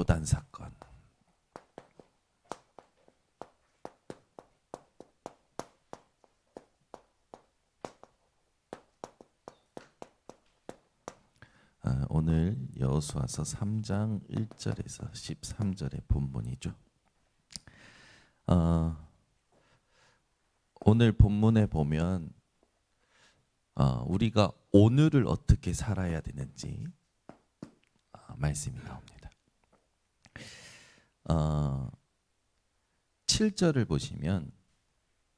요단 사건. 오늘 여호수아서 3장 1절에서 13절의 본문이죠. 오늘 본문에 보면 우리가 오늘을 어떻게 살아야 되는지 말씀이 나옵니다. 7절을 보시면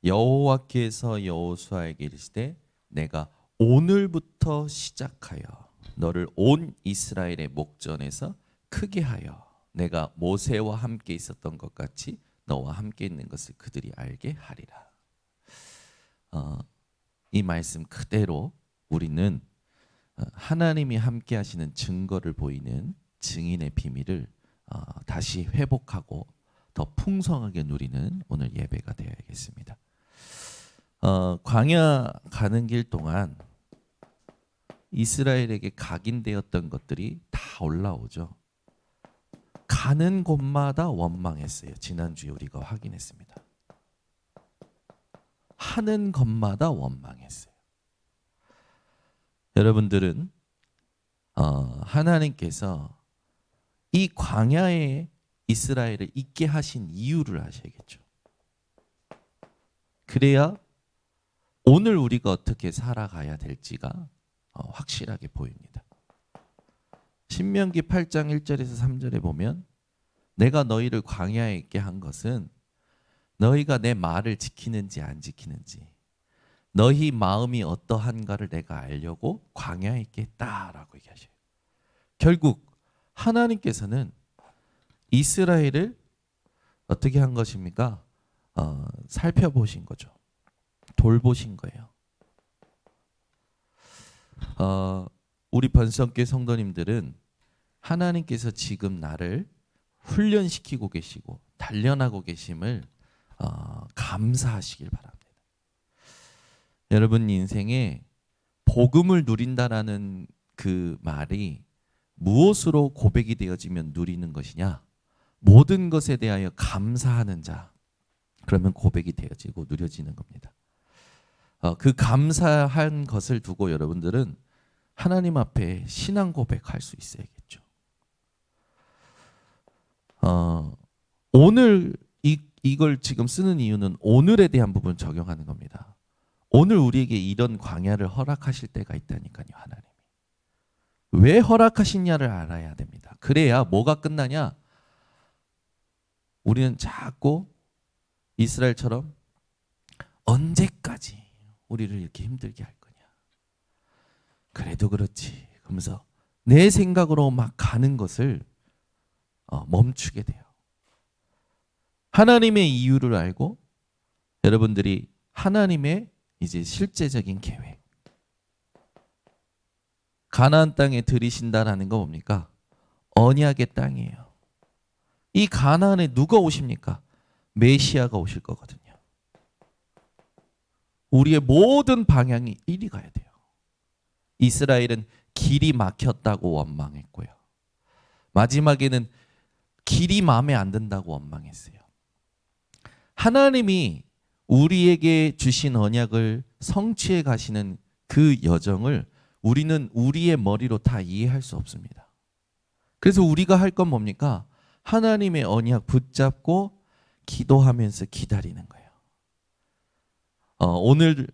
여호와께서 여호수아에게 이르시되 내가 오늘부터 시작하여 너를 온 이스라엘의 목전에서 크게 하여 내가 모세와 함께 있었던 것 같이 너와 함께 있는 것을 그들이 알게 하리라. 이 말씀 그대로 우리는 하나님이 함께 하시는 증거를 보이는 증인의 비밀을 다시 회복하고 더 풍성하게 누리는 오늘 예배가 되어야겠습니다. 광야 가는 길 동안 이스라엘에게 각인되었던 것들이 다 올라오죠. 가는 곳마다 원망했어요. 지난주에 우리가 확인했습니다. 하는 것마다 원망했어요. 여러분들은 하나님께서 이 광야에 이스라엘을 있게 하신 이유를 아셔야겠죠. 그래야 오늘 우리가 어떻게 살아가야 될지가 확실하게 보입니다. 신명기 8장 1절에서 3절에 보면 내가 너희를 광야에 있게 한 것은 너희가 내 말을 지키는지 안 지키는지 너희 마음이 어떠한가를 내가 알려고 광야에 있게 했다라고 얘기하셔요. 결국 하나님께서는 이스라엘을 어떻게 한 것입니까? 살펴보신 거죠. 돌보신 거예요. 우리 번성교회 성도님들은 하나님께서 지금 나를 훈련시키고 계시고 단련하고 계심을 감사하시길 바랍니다. 여러분 인생에 복음을 누린다라는 그 말이 무엇으로 고백이 되어지면 누리는 것이냐? 모든 것에 대하여 감사하는 자. 그러면 고백이 되어지고 누려지는 겁니다. 그 감사한 것을 두고 여러분들은 하나님 앞에 신앙 고백할 수 있어야겠죠. 오늘 이걸 지금 쓰는 이유는 오늘에 대한 부분을 적용하는 겁니다. 오늘 우리에게 이런 광야를 허락하실 때가 있다니까요. 하나님이. 왜 허락하시냐를 알아야 됩니다. 그래야 뭐가 끝나냐? 우리는 자꾸 이스라엘처럼 언제까지 우리를 이렇게 힘들게 할 거냐. 그래도 그렇지. 그러면서 내 생각으로 막 가는 것을 멈추게 돼요. 하나님의 이유를 알고 여러분들이 하나님의 이제 실제적인 계획. 가나안 땅에 들이신다라는 거 뭡니까? 언약의 땅이에요. 이 가나안에 누가 오십니까? 메시아가 오실 거거든요. 우리의 모든 방향이 이리 가야 돼요. 이스라엘은 길이 막혔다고 원망했고요. 마지막에는 길이 마음에 안 든다고 원망했어요. 하나님이 우리에게 주신 언약을 성취해 가시는 그 여정을 우리는 우리의 머리로 다 이해할 수 없습니다. 그래서 우리가 할 건 뭡니까? 하나님의 언약 붙잡고 기도하면서 기다리는 거예요. 오늘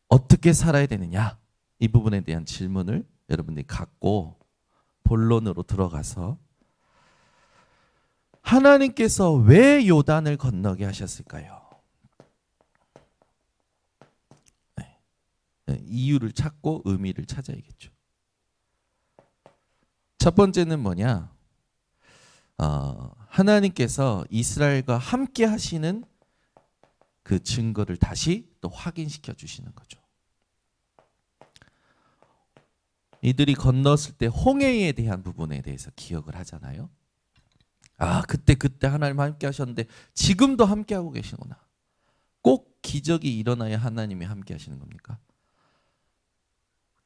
어떻게 살아야 되느냐? 이 부분에 대한 질문을 여러분들이 갖고 본론으로 들어가서 하나님께서 왜 요단을 건너게 하셨을까요? 이유를 찾고 의미를 찾아야겠죠. 첫 번째는 뭐냐? 하나님께서 이스라엘과 함께 하시는 그 증거를 다시 또 확인시켜 주시는 거죠. 이들이 건넜을 때 홍해에 대한 부분에 대해서 기억을 하잖아요. 그때 하나님 함께 하셨는데 지금도 함께 하고 계시구나. 꼭 기적이 일어나야 하나님이 함께 하시는 겁니까?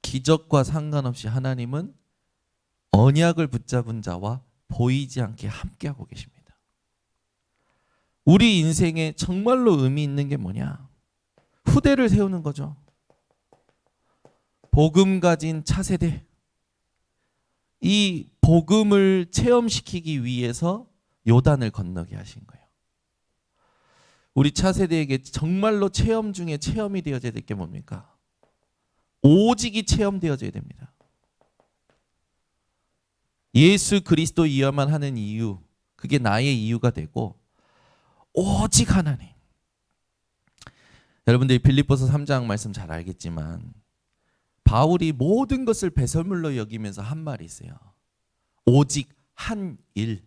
기적과 상관없이 하나님은 언약을 붙잡은 자와 보이지 않게 함께하고 계십니다. 우리 인생에 정말로 의미 있는 게 뭐냐? 후대를 세우는 거죠. 복음 가진 차세대, 이 복음을 체험시키기 위해서 요단을 건너게 하신 거예요. 우리 차세대에게 정말로 체험 중에 체험이 되어져야 될 게 뭡니까? 오직이 체험되어져야 됩니다. 예수 그리스도이어야만 하는 이유, 그게 나의 이유가 되고 오직 하나님. 여러분들이 빌립보서 3장 말씀 잘 알겠지만 바울이 모든 것을 배설물로 여기면서 한 말이 있어요. 오직 한 일.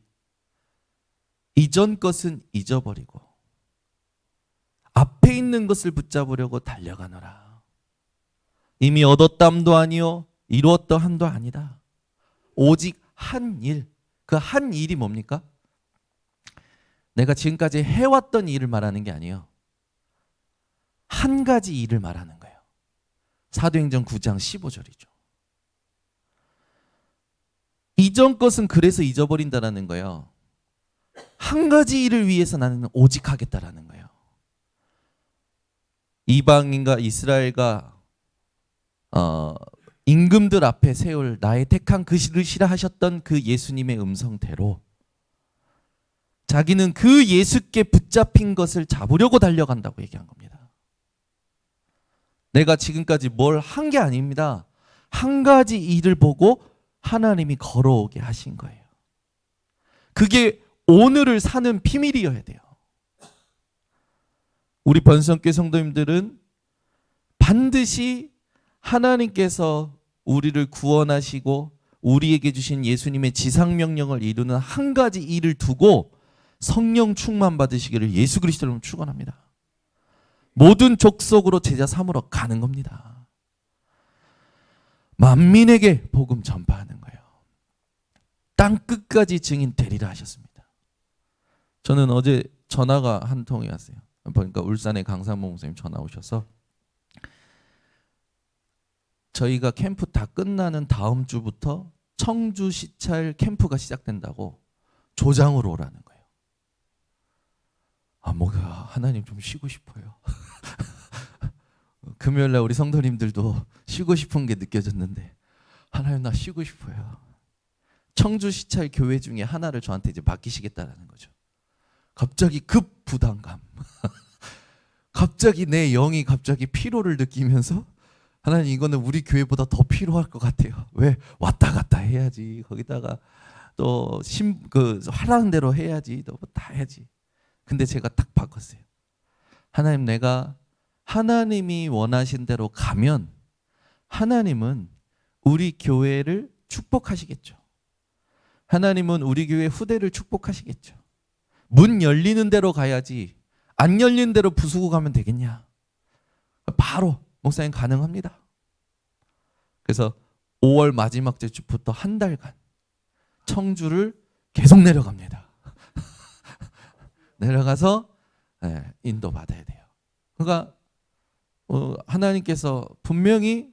이전 것은 잊어버리고 앞에 있는 것을 붙잡으려고 달려가노라. 이미 얻었담도 아니요 이루었다 함도 아니다. 오직 한 일. 그 한 일이 뭡니까? 내가 지금까지 해왔던 일을 말하는 게 아니에요. 한 가지 일을 말하는 거예요. 사도행전 9장 15절이죠. 이전 것은 그래서 잊어버린다라는 거예요. 한 가지 일을 위해서 나는 오직 하겠다라는 거예요. 이방인과 이스라엘과 임금들 앞에 세울 나의 택한 그 시라 하셨던 그 예수님의 음성대로 자기는 그 예수께 붙잡힌 것을 잡으려고 달려간다고 얘기한 겁니다. 내가 지금까지 뭘 한 게 아닙니다. 한 가지 일을 보고 하나님이 걸어오게 하신 거예요. 그게 오늘을 사는 비밀이어야 돼요. 우리 번성교회 성도님들은 반드시 하나님께서 우리를 구원하시고 우리에게 주신 예수님의 지상명령을 이루는 한 가지 일을 두고 성령 충만 받으시기를 예수 그리스도로 축원합니다. 모든 족속으로 제자 삼으러 가는 겁니다. 만민에게 복음 전파하는 거예요. 땅 끝까지 증인 되리라 하셨습니다. 저는 어제 전화가 한 통이 왔어요. 보니까 울산의 강상모 목사님 전화 오셔서 저희가 캠프 다 끝나는 다음 주부터 청주 시찰 캠프가 시작된다고 조장으로 오라는 거예요. 뭐가 하나님 좀 쉬고 싶어요. 금요일날 우리 성도님들도 쉬고 싶은 게 느껴졌는데 하나님 나 쉬고 싶어요. 청주 시찰 교회 중에 하나를 저한테 이제 맡기시겠다라는 거죠. 갑자기 급 부담감. 갑자기 내 영이 갑자기 피로를 느끼면서 하나님 이거는 우리 교회보다 더 필요할 것 같아요. 왜? 왔다 갔다 해야지. 거기다가 또 하라는 대로 해야지. 또 다 해야지. 근데 제가 딱 바꿨어요. 하나님 내가 하나님이 원하신 대로 가면 하나님은 우리 교회를 축복하시겠죠. 하나님은 우리 교회 후대를 축복하시겠죠. 문 열리는 대로 가야지 안 열리는 대로 부수고 가면 되겠냐. 바로 목사님 가능합니다. 그래서 5월 마지막 주부터 한 달간 청주를 계속 내려갑니다. 내려가서 인도받아야 돼요. 그러니까 하나님께서 분명히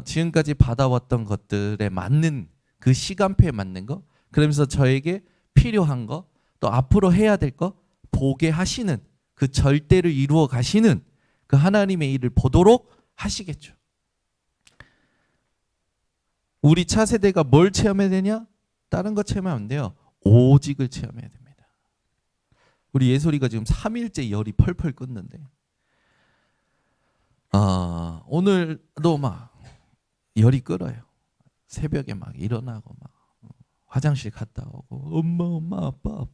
지금까지 받아왔던 것들에 맞는 그 시간표에 맞는 거, 그러면서 저에게 필요한 거, 또 앞으로 해야 될 거 보게 하시는 그 절대를 이루어 가시는 그 하나님의 일을 보도록 하시겠죠. 우리 차세대가 뭘 체험해야 되냐? 다른 거 체험하면 안 돼요. 오직을 체험해야 됩니다. 우리 예솔이가 지금 3일째 열이 펄펄 끓는데 오늘도 막 열이 끓어요. 새벽에 막 일어나고 막 화장실 갔다 오고 엄마 아빠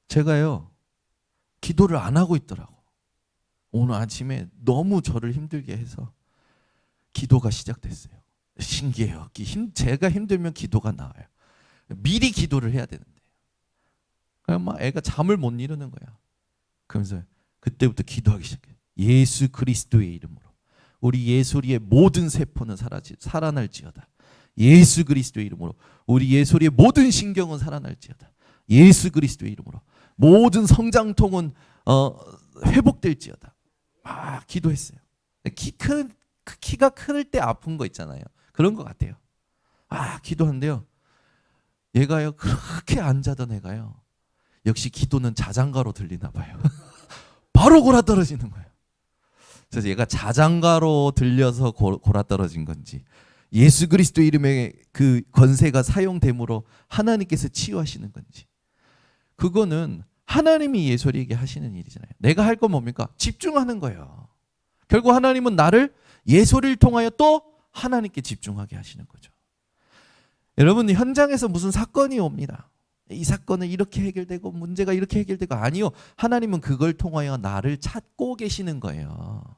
제가요 기도를 안 하고 있더라고. 오늘 아침에 너무 저를 힘들게 해서 기도가 시작됐어요. 신기해요. 제가 힘들면 기도가 나와요. 미리 기도를 해야 되는데 그냥 막 애가 잠을 못 이루는 거야. 그러면서 그때부터 기도하기 시작해. 예수 그리스도의 이름으로 우리 예솔이의 모든 세포는 살아날지어다. 예수 그리스도의 이름으로 우리 예솔이의 모든 신경은 살아날지어다. 예수 그리스도의 이름으로 모든 성장통은 회복될지어다. 막 기도했어요. 키가 클 때 아픈 거 있잖아요. 그런 것 같아요. 기도한대요. 얘가요 그렇게 안 자던 애가요 역시 기도는 자장가로 들리나 봐요. 바로 골아떨어지는 거예요. 그래서 얘가 자장가로 들려서 골아떨어진 건지 예수 그리스도 이름의 그 권세가 사용됨으로 하나님께서 치유하시는 건지 그거는 하나님이 예솔이에게 하시는 일이잖아요. 내가 할 건 뭡니까? 집중하는 거예요. 결국 하나님은 나를 예솔이를 통하여 또 하나님께 집중하게 하시는 거죠. 여러분 현장에서 무슨 사건이 옵니다. 이 사건은 이렇게 해결되고 문제가 이렇게 해결되고 아니요. 하나님은 그걸 통하여 나를 찾고 계시는 거예요.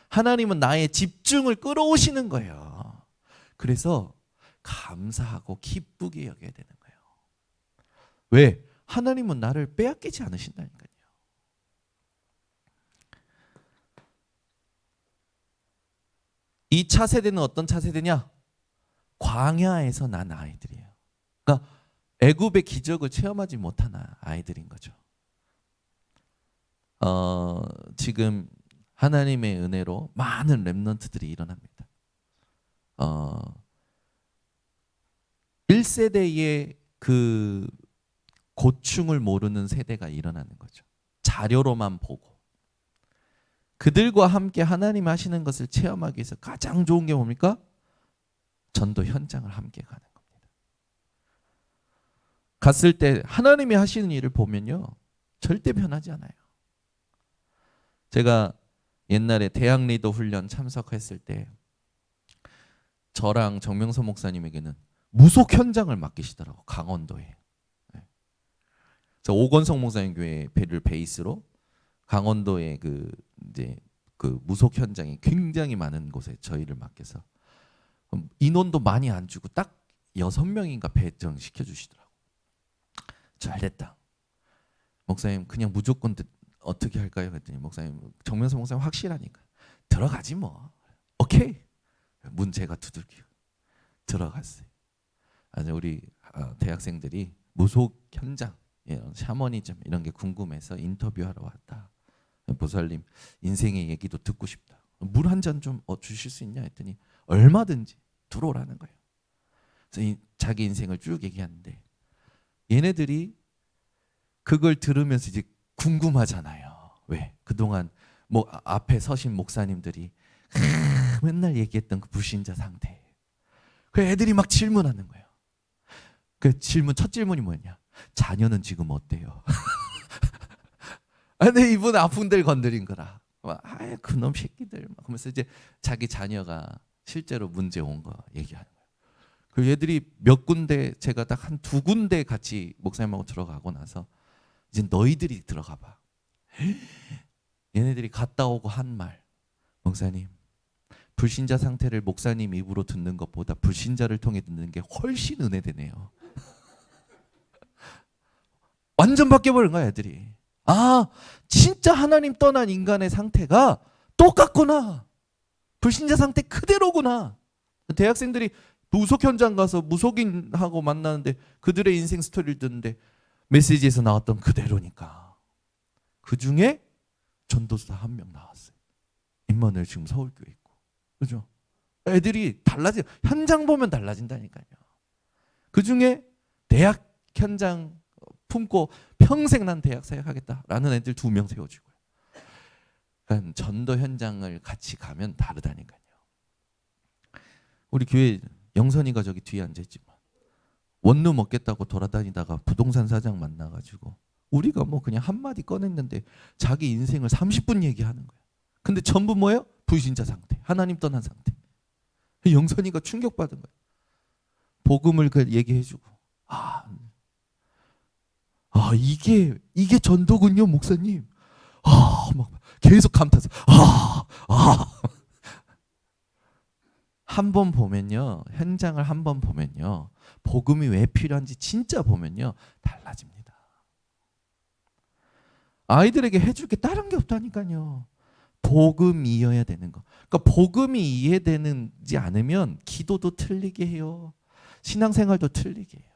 하나님은 나의 집중을 끌어오시는 거예요. 그래서 감사하고 기쁘게 여겨야 되는 거예요. 왜? 하나님은 나를 빼앗기지 않으신다니까요. 이 차세대는 어떤 차세대냐? 광야에서 난 아이들이에요. 그러니까 애굽의 기적을 체험하지 못한 아이들인 거죠. 지금 하나님의 은혜로 많은 렘넌트들이 일어납니다. 1세대의 그 고충을 모르는 세대가 일어나는 거죠. 자료로만 보고. 그들과 함께 하나님 하시는 것을 체험하기 위해서 가장 좋은 게 뭡니까? 전도 현장을 함께 가는 겁니다. 갔을 때 하나님이 하시는 일을 보면요. 절대 변하지 않아요. 제가 옛날에 대학 리더 훈련 참석했을 때 저랑 정명서 목사님에게는 무속 현장을 맡기시더라고. 강원도에. 오건성 목사님 교회를 베이스로 강원도의 그 무속 현장이 굉장히 많은 곳에 저희를 맡겨서 인원도 많이 안 주고 딱 6명인가 배정시켜 주시더라고. 잘 됐다. 목사님 그냥 무조건 어떻게 할까요? 그랬더니 목사님 정명서 목사님 확실하니까 들어가지 뭐. 오케이. 문 제가 두들기고 들어갔어요. 아주 우리 대학생들이 무속 현장, 샤머니즘 이런 게 궁금해서 인터뷰하러 왔다. 보살님 인생의 얘기도 듣고 싶다. 물 한 잔 좀 주실 수 있냐 했더니 얼마든지 들어오라는 거예요. 그래서 자기 인생을 쭉 얘기하는데 얘네들이 그걸 들으면서 이제 궁금하잖아요. 왜? 그동안 뭐 앞에 서신 목사님들이 맨날 얘기했던 그 불신자 상태. 그 애들이 막 질문하는 거예요. 그 첫 질문이 뭐냐? 자녀는 지금 어때요? 근데 이분 아픈 데를 건드린 거라. 그놈 새끼들. 그러면서 이제 자기 자녀가 실제로 문제 온 거 얘기하는 거예요. 그 얘들이 몇 군데 제가 딱 한 2군데 같이 목사님하고 들어가고 나서 이제 너희들이 들어가 봐. 얘네들이 갔다 오고 한 말. 목사님, 불신자 상태를 목사님 입으로 듣는 것보다 불신자를 통해 듣는 게 훨씬 은혜되네요. 완전 바뀌어버린 거야 애들이. 진짜 하나님 떠난 인간의 상태가 똑같구나. 불신자 상태 그대로구나. 대학생들이 무속 현장 가서 무속인하고 만나는데 그들의 인생 스토리를 듣는데 메시지에서 나왔던 그대로니까. 그중에 전도사 1명 나왔어요. 임마누엘 지금 서울교회 있고. 그죠? 애들이 달라져. 현장 보면 달라진다니까요. 그중에 대학 현장 품고 평생 난 대학 사역하겠다라는 애들 2명 세워주고요. 그러니까 전도 현장을 같이 가면 다르다니까요. 우리 교회 영선이가 저기 뒤에 앉아있지만 원룸 먹겠다고 돌아다니다가 부동산 사장 만나가지고 우리가 뭐 그냥 한마디 꺼냈는데 자기 인생을 30분 얘기하는 거예요. 근데 전부 뭐예요? 불신자 상태, 하나님 떠난 상태. 영선이가 충격받은 거예요. 복음을 얘기해주고 이게 전도군요, 목사님. 막 계속 감탄해서 한 번 보면요, 현장을 한 번 보면요, 복음이 왜 필요한지 진짜 보면요, 달라집니다. 아이들에게 해줄 게 다른 게 없다니까요. 복음이어야 되는 거. 그러니까 복음이 이해되는지 않으면 기도도 틀리게 해요. 신앙생활도 틀리게 해요.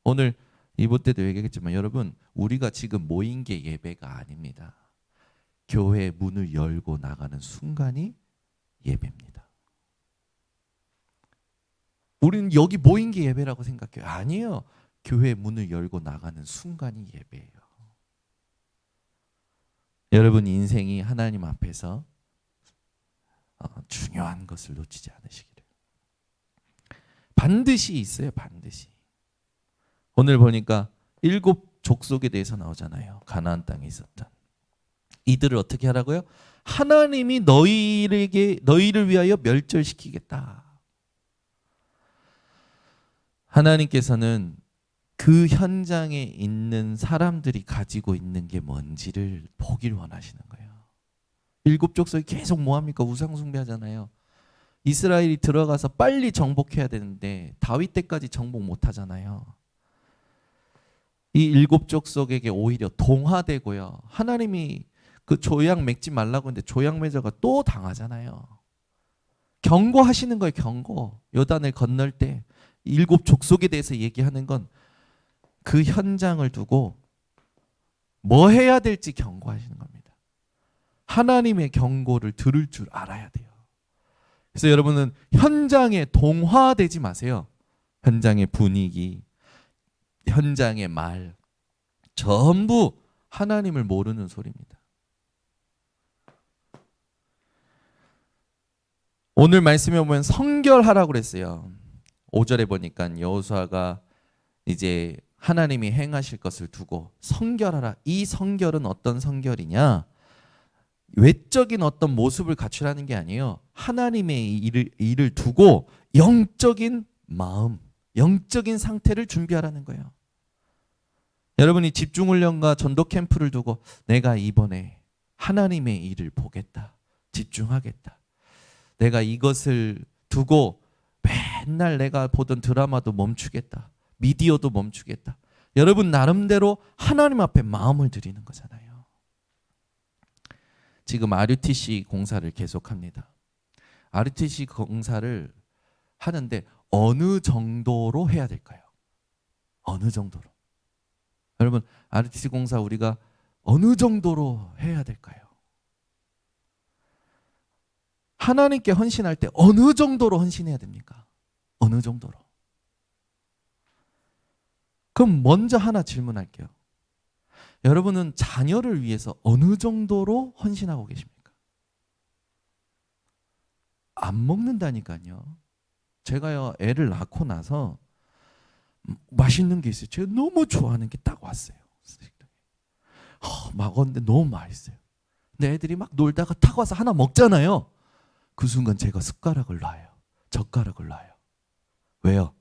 오늘 이번 때도 얘기했지만 여러분, 우리가 지금 모인 게 예배가 아닙니다. 교회 문을 열고 나가는 순간이 예배입니다. 우리는 여기 모인 게 예배라고 생각해요. 아니에요. 교회 문을 열고 나가는 순간이 예배예요. 여러분 인생이 하나님 앞에서 중요한 것을 놓치지 않으시기를. 반드시 있어요. 반드시. 오늘 보니까 7 족속에 대해서 나오잖아요. 가나안 땅에 있었던. 이들을 어떻게 하라고요? 하나님이 너희를 위하여 멸절시키겠다. 하나님께서는 그 현장에 있는 사람들이 가지고 있는 게 뭔지를 보길 원하시는 거예요. 7 족속이 계속 뭐합니까? 우상 숭배하잖아요. 이스라엘이 들어가서 빨리 정복해야 되는데 다윗 때까지 정복 못 하잖아요. 이 7 족속에게 오히려 동화되고요. 하나님이 그 조약 맺지 말라고 했는데 조약 맺어가 또 당하잖아요. 경고하시는 거예요. 경고. 요단을 건널 때 7 족속에 대해서 얘기하는 건 그 현장을 두고 뭐 해야 될지 경고하시는 겁니다. 하나님의 경고를 들을 줄 알아야 돼요. 그래서 여러분은 현장에 동화되지 마세요. 현장의 분위기, 현장의 말, 전부 하나님을 모르는 소리입니다. 오늘 말씀에 보면 성결하라고 그랬어요. 5절에 보니까 여호수아가 이제 하나님이 행하실 것을 두고 성결하라. 이 성결은 어떤 성결이냐? 외적인 어떤 모습을 갖추라는 게 아니에요. 하나님의 일을 두고 영적인 마음, 영적인 상태를 준비하라는 거예요. 여러분이 집중훈련과 전도 캠프를 두고 내가 이번에 하나님의 일을 보겠다. 집중하겠다. 내가 이것을 두고 맨날 내가 보던 드라마도 멈추겠다. 미디어도 멈추겠다. 여러분 나름대로 하나님 앞에 마음을 드리는 거잖아요. 지금 RUTC 공사를 계속합니다. RUTC 공사를 하는데 어느 정도로 해야 될까요? 어느 정도로? 여러분 RUTC 공사 우리가 어느 정도로 해야 될까요? 하나님께 헌신할 때 어느 정도로 헌신해야 됩니까? 어느 정도로? 그럼 먼저 하나 질문할게요. 여러분은 자녀를 위해서 어느 정도로 헌신하고 계십니까? 안 먹는다니까요. 제가요 애를 낳고 나서 맛있는 게 있어요. 제가 너무 좋아하는 게 딱 왔어요. 먹었는데 너무 맛있어요. 근데 애들이 막 놀다가 탁 와서 하나 먹잖아요. 그 순간 제가 숟가락을 놔요. 젓가락을 놔요. 왜요?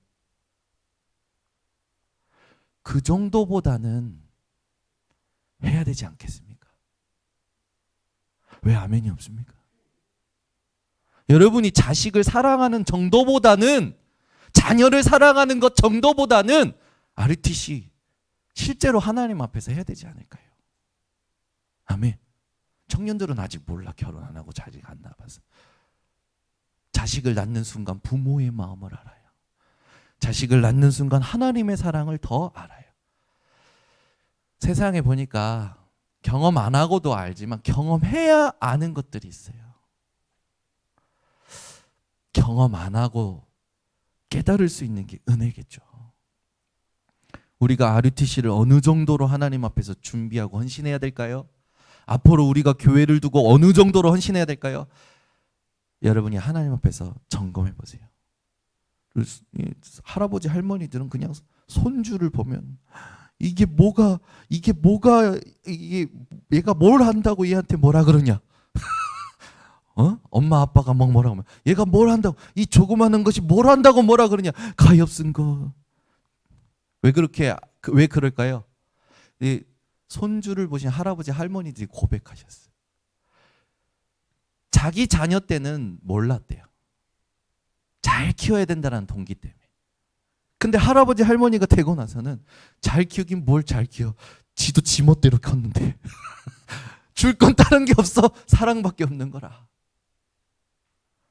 그 정도보다는 해야 되지 않겠습니까? 왜 아멘이 없습니까? 여러분이 자식을 사랑하는 정도보다는, 자녀를 사랑하는 것 정도보다는 RUTC 실제로 하나님 앞에서 해야 되지 않을까요? 아멘. 청년들은 아직 몰라. 결혼 안 하고 자식 안 낳아봐서. 자식을 낳는 순간 부모의 마음을 알아요. 자식을 낳는 순간 하나님의 사랑을 더 알아요. 세상에 보니까 경험 안 하고도 알지만 경험해야 아는 것들이 있어요. 경험 안 하고 깨달을 수 있는 게 은혜겠죠. 우리가 RUTC를 어느 정도로 하나님 앞에서 준비하고 헌신해야 될까요? 앞으로 우리가 교회를 두고 어느 정도로 헌신해야 될까요? 여러분이 하나님 앞에서 점검해 보세요. 할아버지 할머니들은 그냥 손주를 보면 이게 얘가 뭘 한다고 얘한테 뭐라 그러냐? 엄마 아빠가 막 뭐라 하면 얘가 뭘 한다고, 이 조그마한 것이 뭘 한다고 뭐라 그러냐? 가엾은 거. 왜 그럴까요? 이 손주를 보신 할아버지 할머니들이 고백하셨어요. 자기 자녀 때는 몰랐대요. 잘 키워야 된다는 동기 때문에. 근데 할아버지 할머니가 되고 나서는 잘 키우긴 뭘 잘 키워. 지도 지멋대로 컸는데 줄 건 다른 게 없어. 사랑밖에 없는 거라.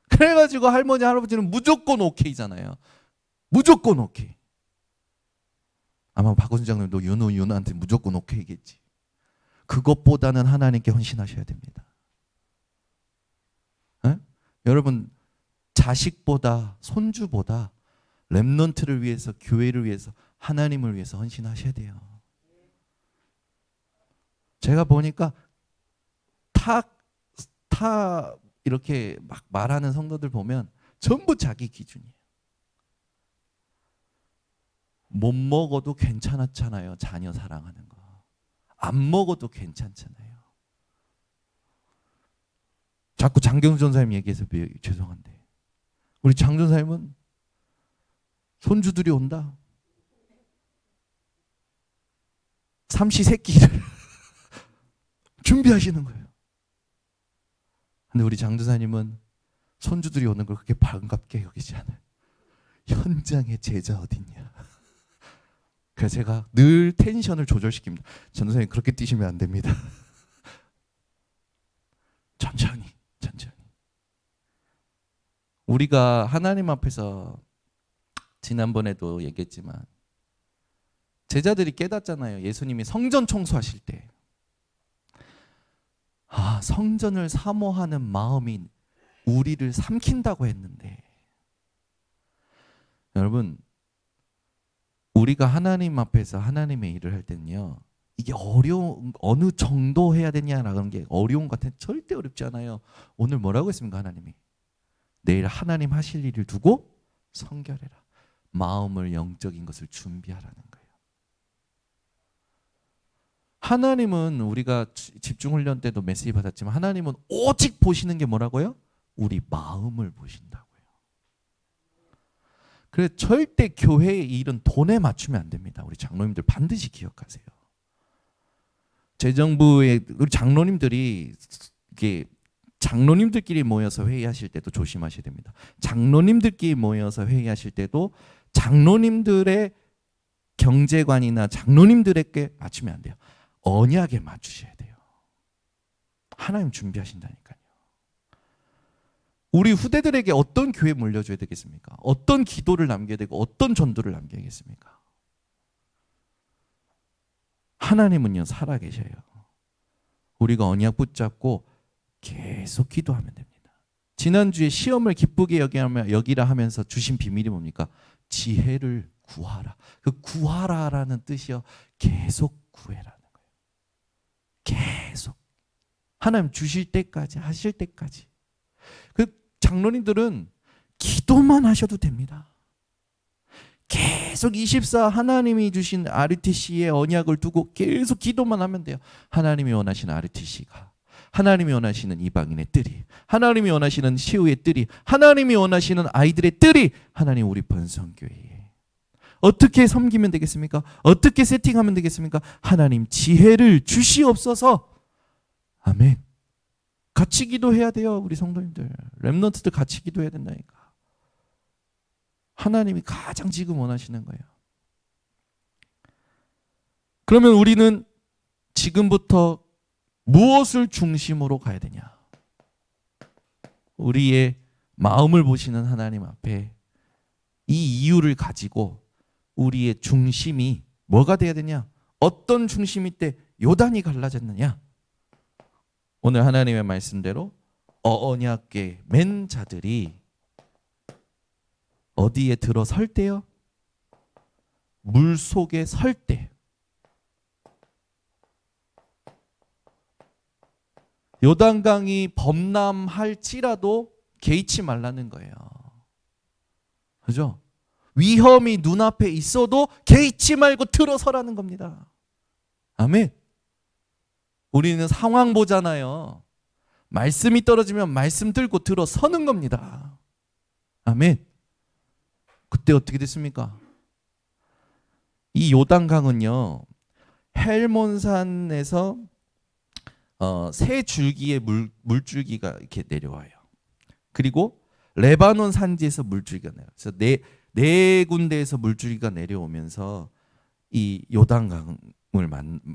그래가지고 할머니 할아버지는 무조건 오케이잖아요. 무조건 오케이. 아마 박원순 장님도 윤호한테 무조건 오케이겠지. 그것보다는 하나님께 헌신하셔야 됩니다. 에? 여러분 자식보다 손주보다 렘넌트를 위해서, 교회를 위해서, 하나님을 위해서 헌신하셔야 돼요. 제가 보니까 타 이렇게 막 말하는 성도들 보면 전부 자기 기준이에요. 못 먹어도 괜찮았잖아요. 자녀 사랑하는 거. 안 먹어도 괜찮잖아요. 자꾸 장경수 전사님 얘기해서 죄송한데 우리 장 전사님은 손주들이 온다. 삼시세끼를 준비하시는 거예요. 근데 우리 장 전사님은 손주들이 오는 걸 그렇게 반갑게 여기지 않아요. 현장에 제자 어딨냐. 그래서 제가 늘 텐션을 조절시킵니다. 전도사님 그렇게 뛰시면 안 됩니다. 천천히. 우리가 하나님 앞에서 지난번에도 얘기했지만 제자들이 깨닫잖아요. 예수님이 성전 청소하실 때 성전을 사모하는 마음이 우리를 삼킨다고 했는데, 여러분 우리가 하나님 앞에서 하나님의 일을 할 때는요, 이게 어느 정도 해야 되냐라는 게 어려운 것 같아요. 절대 어렵지 않아요. 오늘 뭐라고 했습니까? 하나님이 내일 하나님 하실 일을 두고 성결해라. 마음을, 영적인 것을 준비하라는 거예요. 하나님은 우리가 집중훈련 때도 메시지 받았지만 하나님은 오직 보시는 게 뭐라고요? 우리 마음을 보신다고요. 그래서 절대 교회의 일은 돈에 맞추면 안 됩니다. 우리 장로님들 반드시 기억하세요. 재정부의 우리 장로님들이 이게 장로님들끼리 모여서 회의하실 때도 조심하셔야 됩니다. 장로님들끼리 모여서 회의하실 때도 장로님들의 경제관이나 장로님들에게 맞추면 안 돼요. 언약에 맞추셔야 돼요. 하나님 준비하신다니까요. 우리 후대들에게 어떤 교회 물려줘야 되겠습니까? 어떤 기도를 남겨야 되고 어떤 전도를 남겨야겠습니까? 하나님은요 살아계셔요. 우리가 언약 붙잡고 계속 기도하면 됩니다. 지난주에 시험을 기쁘게 여기라 하면서 주신 비밀이 뭡니까? 지혜를 구하라. 그 구하라라는 뜻이요, 계속 구해라는 거예요. 계속 하나님 주실 때까지, 하실 때까지. 그 장로님들은 기도만 하셔도 됩니다. 계속 24 하나님이 주신 RUTC의 언약을 두고 계속 기도만 하면 돼요. 하나님이 원하시는 RUTC가, 하나님이 원하시는 이방인의 뜰이, 하나님이 원하시는 시우의 뜰이, 하나님이 원하시는 아이들의 뜰이 하나님 우리 번성교회에 어떻게 섬기면 되겠습니까? 어떻게 세팅하면 되겠습니까? 하나님 지혜를 주시옵소서. 아멘. 같이 기도해야 돼요. 우리 성도님들, 렘넌트들 같이 기도해야 된다니까. 하나님이 가장 지금 원하시는 거예요. 그러면 우리는 지금부터 무엇을 중심으로 가야 되냐? 우리의 마음을 보시는 하나님 앞에 이 이유를 가지고 우리의 중심이 뭐가 돼야 되냐? 어떤 중심일 때 요단이 갈라졌느냐? 오늘 하나님의 말씀대로 언약궤 맨 자들이 어디에 들어설 때요? 물 속에 설 때. 요단강이 범람할지라도 개의치 말라는 거예요. 그죠? 위험이 눈앞에 있어도 개의치 말고 들어서라는 겁니다. 아멘. 우리는 상황 보잖아요. 말씀이 떨어지면 말씀 들고 들어서는 겁니다. 아멘. 그때 어떻게 됐습니까? 이 요단강은요, 헬몬산에서 세 줄기의 물줄기가 이렇게 내려와요. 그리고 레바논 산지에서 물줄기가 내려와요. 그래서 네 군데에서 물줄기가 내려오면서 이 요단강을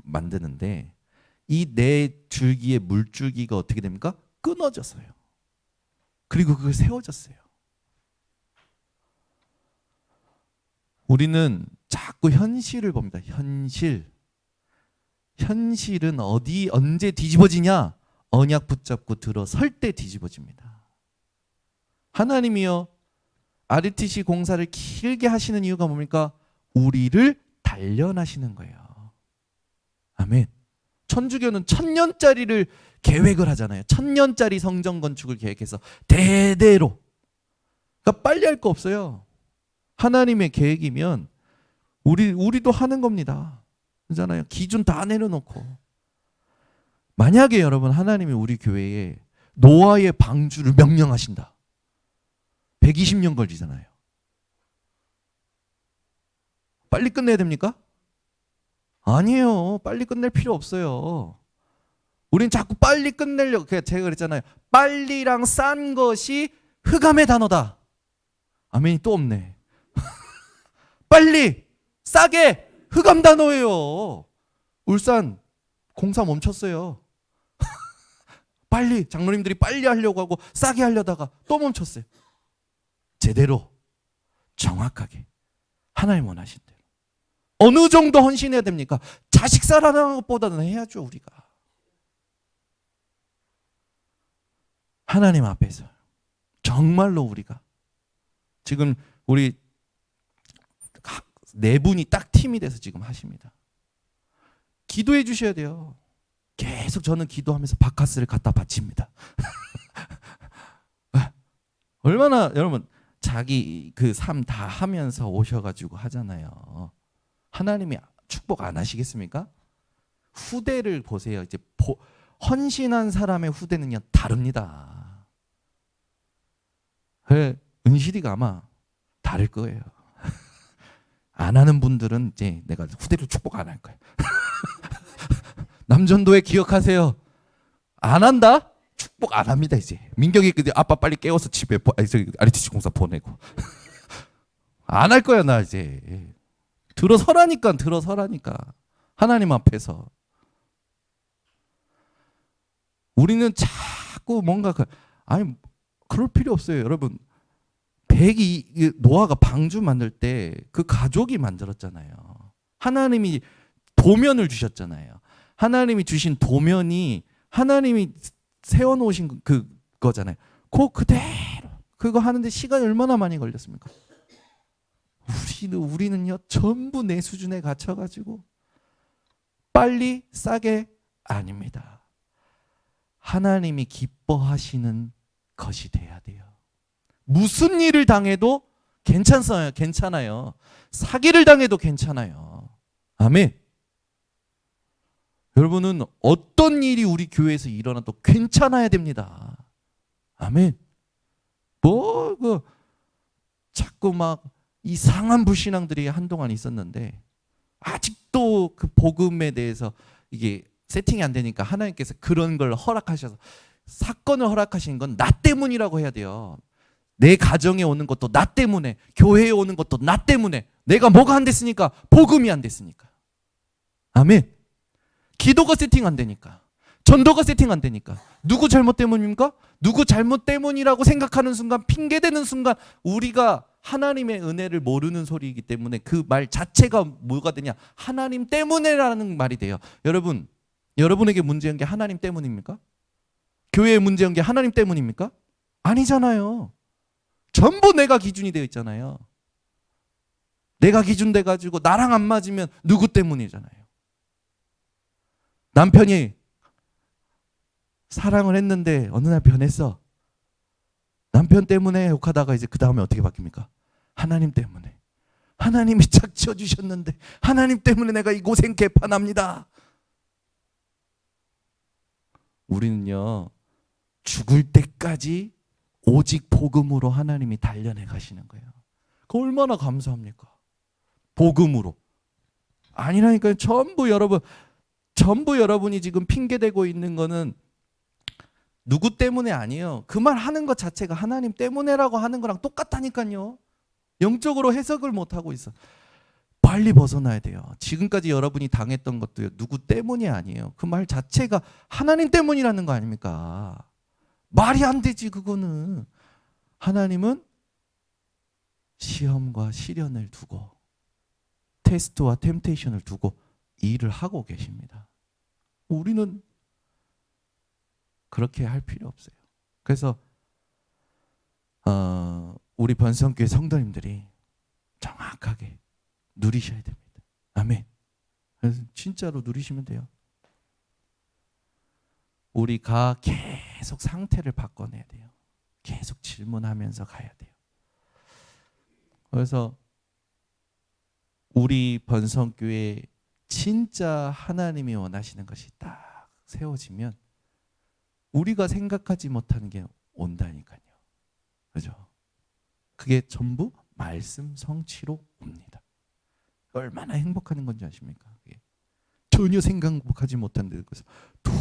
만드는데, 이 네 줄기의 물줄기가 어떻게 됩니까? 끊어졌어요. 그리고 그걸 세워졌어요. 우리는 자꾸 현실을 봅니다. 현실은 언제 뒤집어지냐? 언약 붙잡고 들어설 때 뒤집어집니다. 하나님이요, RTC 공사를 길게 하시는 이유가 뭡니까? 우리를 단련하시는 거예요. 아멘. 천주교는 1000년짜리를 계획을 하잖아요. 1000년짜리 성전 건축을 계획해서 대대로. 그러니까 빨리 할 거 없어요. 하나님의 계획이면 우리도 하는 겁니다. 그렇잖아요. 기준 다 내려놓고. 만약에 여러분 하나님이 우리 교회에 노아의 방주를 명령하신다. 120년 걸리잖아요. 빨리 끝내야 됩니까? 아니에요. 빨리 끝낼 필요 없어요. 우린 자꾸 빨리 끝내려고. 제가 그랬잖아요. 빨리랑 싼 것이 흑암의 단어다. 아멘이 또 없네. 빨리 싸게 흑암 단어예요. 울산 공사 멈췄어요. 빨리 장로님들이 빨리 하려고 하고 싸게 하려다가 또 멈췄어요. 제대로 정확하게 하나님 원하신 대로. 어느 정도 헌신해야 됩니까? 자식 사랑하는 것보다는 해야죠. 우리가 하나님 앞에서 정말로 우리가 지금 우리 네 분이 딱 팀이 돼서 지금 하십니다. 기도해 주셔야 돼요. 계속 저는 기도하면서 바카스를 갖다 바칩니다. 얼마나 여러분 자기 그 삶 다 하면서 오셔가지고 하잖아요. 하나님이 축복 안 하시겠습니까? 후대를 보세요. 이제 헌신한 사람의 후대는요 다릅니다. 은실이가 아마 다를 거예요. 안 하는 분들은 이제 내가 후대를 축복 안 할 거예요. 남전도에 기억하세요. 안 한다? 축복 안 합니다. 이제 민경이 그때 아빠 빨리 깨워서 집에 RTC 공사 보내고 안 할 거야 나 이제. 들어서라니까 하나님 앞에서. 우리는 자꾸 뭔가 아니 그럴 필요 없어요. 여러분 노아가 방주 만들 때 그 가족이 만들었잖아요. 하나님이 도면을 주셨잖아요. 하나님이 주신 도면이 하나님이 세워놓으신 그거잖아요. 그대로 그거 하는데 시간이 얼마나 많이 걸렸습니까? 우리는요 전부 내 수준에 갇혀가지고 빨리 싸게 아닙니다. 하나님이 기뻐하시는 것이 돼야 돼요. 무슨 일을 당해도 괜찮아요. 사기를 당해도 괜찮아요. 아멘. 여러분은 어떤 일이 우리 교회에서 일어나도 괜찮아야 됩니다. 아멘. 자꾸 막 이상한 불신앙들이 한동안 있었는데 아직도 그 복음에 대해서 이게 세팅이 안 되니까 하나님께서 그런 걸 허락하셔서 사건을 허락하신 건 나 때문이라고 해야 돼요. 내 가정에 오는 것도 나 때문에, 교회에 오는 것도 나 때문에. 내가 뭐가 안 됐으니까? 복음이 안 됐으니까. 아멘. 기도가 세팅 안 되니까. 전도가 세팅 안 되니까. 누구 잘못 때문입니까? 누구 잘못 때문이라고 생각하는 순간, 핑계대는 순간 우리가 하나님의 은혜를 모르는 소리이기 때문에 그 말 자체가 뭐가 되냐? 하나님 때문에라는 말이 돼요. 여러분에게 문제인 게 하나님 때문입니까? 교회에 문제인 게 하나님 때문입니까? 아니잖아요. 전부 내가 기준이 되어 있잖아요. 내가 기준 돼가지고 나랑 안 맞으면 누구 때문이잖아요. 남편이 사랑을 했는데 어느 날 변했어. 남편 때문에 욕하다가 이제 그 다음에 어떻게 바뀝니까? 하나님 때문에. 하나님이 착지어 주셨는데 하나님 때문에 내가 이 고생 개판합니다. 우리는요 죽을 때까지 오직 복음으로 하나님이 단련해 가시는 거예요. 그 얼마나 감사합니까? 복음으로. 아니라니까요. 전부 여러분이 지금 핑계대고 있는 거는 누구 때문에 아니에요. 그 말 하는 것 자체가 하나님 때문에라고 하는 거랑 똑같다니까요. 영적으로 해석을 못하고 있어. 빨리 벗어나야 돼요. 지금까지 여러분이 당했던 것도요. 누구 때문이 아니에요. 그 말 자체가 하나님 때문이라는 거 아닙니까? 말이 안 되지 그거는. 하나님은 시험과 시련을 두고 테스트와 템테이션을 두고 일을 하고 계십니다. 우리는 그렇게 할 필요 없어요. 그래서 우리 번성교회 성도님들이 정확하게 누리셔야 됩니다. 아멘. 그래서 진짜로 누리시면 돼요. 우리가 계속 상태를 바꿔내야 돼요. 계속 질문하면서 가야 돼요. 그래서 우리 번성교회 진짜 하나님이 원하시는 것이 딱 세워지면 우리가 생각하지 못하는 게 온다니까요. 그죠? 그게 전부 말씀 성취로 옵니다. 얼마나 행복한 건지 아십니까? 그게 전혀 생각하지 못한 데서 툭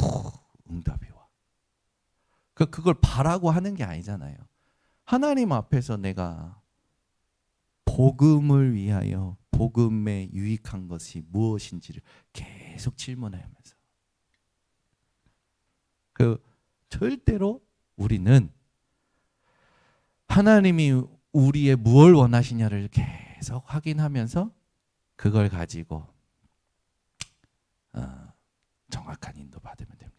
응답이 와. 그걸 바라고 하는 게 아니잖아요. 하나님 앞에서 내가 복음을 위하여 복음에 유익한 것이 무엇인지를 계속 질문하면서 절대로 우리는 하나님이 우리의 무엇을 원하시냐를 계속 확인하면서 그걸 가지고 정확한 인도 받으면 됩니다.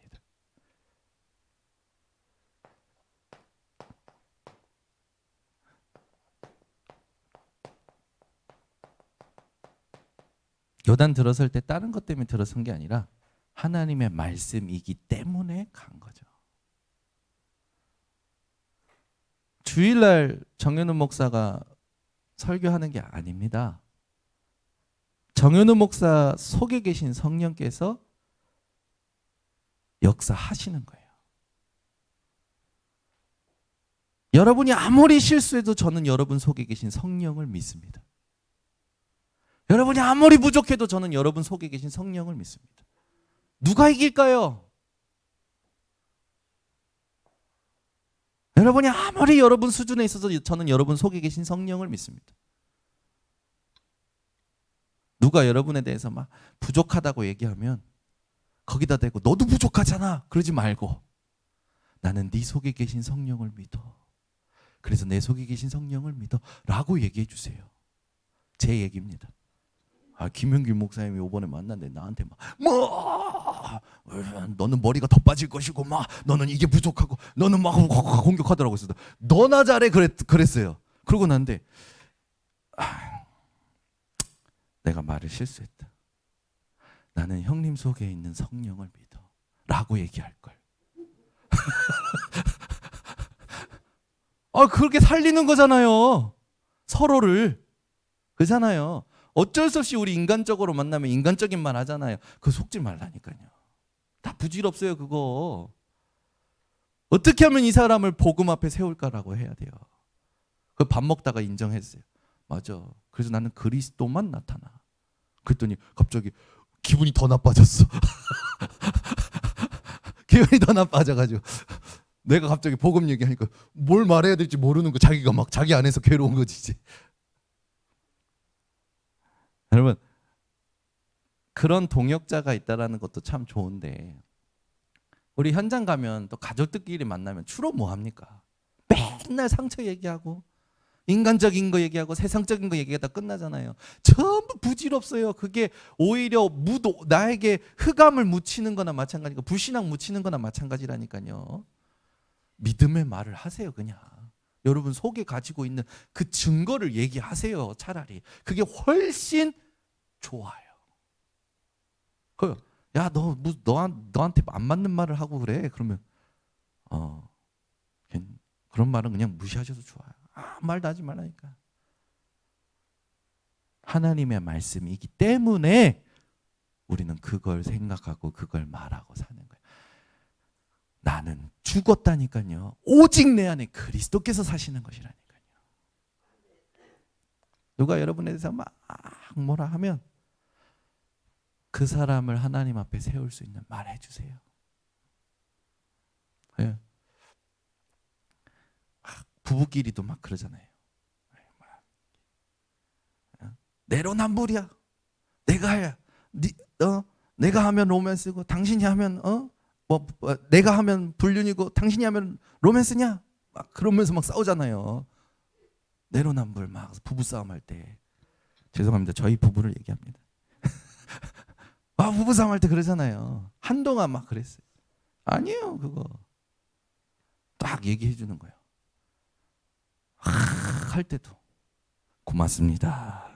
요단 들어설 때 다른 것 때문에 들어선 게 아니라 하나님의 말씀이기 때문에 간 거죠. 주일날 정현우 목사가 설교하는 게 아닙니다. 정현우 목사 속에 계신 성령께서 역사하시는 거예요. 여러분이 아무리 실수해도 저는 여러분 속에 계신 성령을 믿습니다. 여러분이 아무리 부족해도 저는 여러분 속에 계신 성령을 믿습니다. 누가 이길까요? 여러분이 아무리 여러분 수준에 있어서 저는 여러분 속에 계신 성령을 믿습니다. 누가 여러분에 대해서 막 부족하다고 얘기하면 거기다 대고 너도 부족하잖아 그러지 말고 나는 네 속에 계신 성령을 믿어. 그래서 내 속에 계신 성령을 믿어 라고 얘기해 주세요. 제 얘기입니다. 김영길 목사님이 이번에 만났는데 나한테 너는 머리가 더 빠질 것이고 너는 이게 부족하고 너는 막 공격하더라고요. 그래서 너나 잘해 그랬어요. 그러고 난데 내가 말을 실수했다. 나는 형님 속에 있는 성령을 믿어 라고 얘기할 걸. 그렇게 살리는 거잖아요. 서로를. 그잖아요. 어쩔 수 없이 우리 인간적으로 만나면 인간적인 말 하잖아요. 그거 속지 말라니까요. 다 부질없어요 그거. 어떻게 하면 이 사람을 복음 앞에 세울까라고 해야 돼요. 그 밥 먹다가 인정했어요. 맞아. 그래서 나는 그리스도만 나타나. 그랬더니 갑자기 기분이 더 나빠졌어. 기분이 더 나빠져가지고 내가 갑자기 복음 얘기하니까 뭘 말해야 될지 모르는 거 자기가 막 자기 안에서 괴로운 거지 이제. 여러분 그런 동역자가 있다라는 것도 참 좋은데 우리 현장 가면 또 가족들끼리 만나면 주로 뭐 합니까? 맨날 상처 얘기하고 인간적인 거 얘기하고 세상적인 거 얘기하다 끝나잖아요. 전부 부질없어요. 그게 오히려 나에게 흑암을 묻히는 거나 마찬가지고 불신앙 묻히는 거나 마찬가지라니까요. 믿음의 말을 하세요 그냥. 여러분 속에 가지고 있는 그 증거를 얘기하세요. 차라리 그게 훨씬 좋아요. 야 너한테 안 맞는 말을 하고 그래. 그러면 그런 말은 그냥 무시하셔도 좋아요. 말도 하지 말라니까. 하나님의 말씀이기 때문에 우리는 그걸 생각하고 그걸 말하고 사는 거예요. 나는 죽었다니까요. 오직 내 안에 그리스도께서 사시는 것이라니까요. 누가 여러분에 대해서 막 뭐라 하면 그 사람을 하나님 앞에 세울 수 있는 말 해주세요. 네. 부부끼리도 막 그러잖아요. 내로남불이야. 내가 하면 로맨스고 당신이 하면 내가 하면 불륜이고 당신이 하면 로맨스냐? 막 그러면서 막 싸우잖아요. 내로남불 막 부부싸움 할 때. 죄송합니다. 저희 부부를 얘기합니다. 부부싸움 할 때 그러잖아요. 한동안 막 그랬어요. 아니에요 그거. 딱 얘기해 주는 거예요. 할 때도 고맙습니다.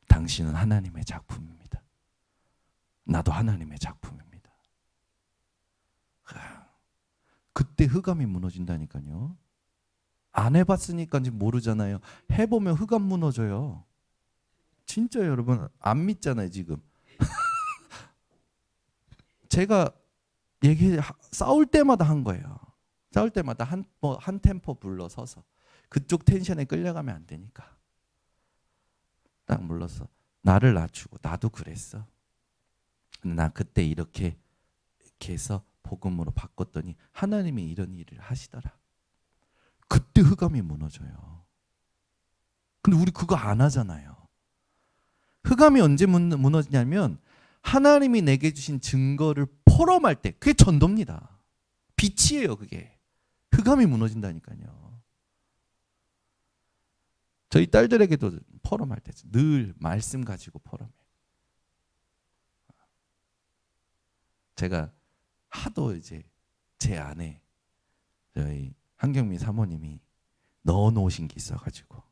당신은 하나님의 작품입니다. 나도 하나님의 작품입니다. 그때 흑암이 무너진다니까요. 안 해봤으니까 모르잖아요. 해보면 흑암 무너져요. 진짜 여러분 안 믿잖아요 지금. 제가 싸울 때마다 한 거예요. 싸울 때마다 한 템포 불러서서 그쪽 텐션에 끌려가면 안 되니까 딱 물러서 나를 낮추고 나도 그랬어. 나 그때 이렇게 해서 복음으로 바꿨더니 하나님이 이런 일을 하시더라. 그때 흑암이 무너져요. 근데 우리 그거 안 하잖아요. 흑암이 언제 무너지냐면 하나님이 내게 주신 증거를 포럼할 때, 그게 전도입니다. 빛이에요 그게. 흑암이 무너진다니까요. 저희 딸들에게도 포럼할 때 늘 말씀 가지고 포럼해요. 제가 하도 이제 제 안에 저희 한경미 사모님이 넣어놓으신 게 있어가지고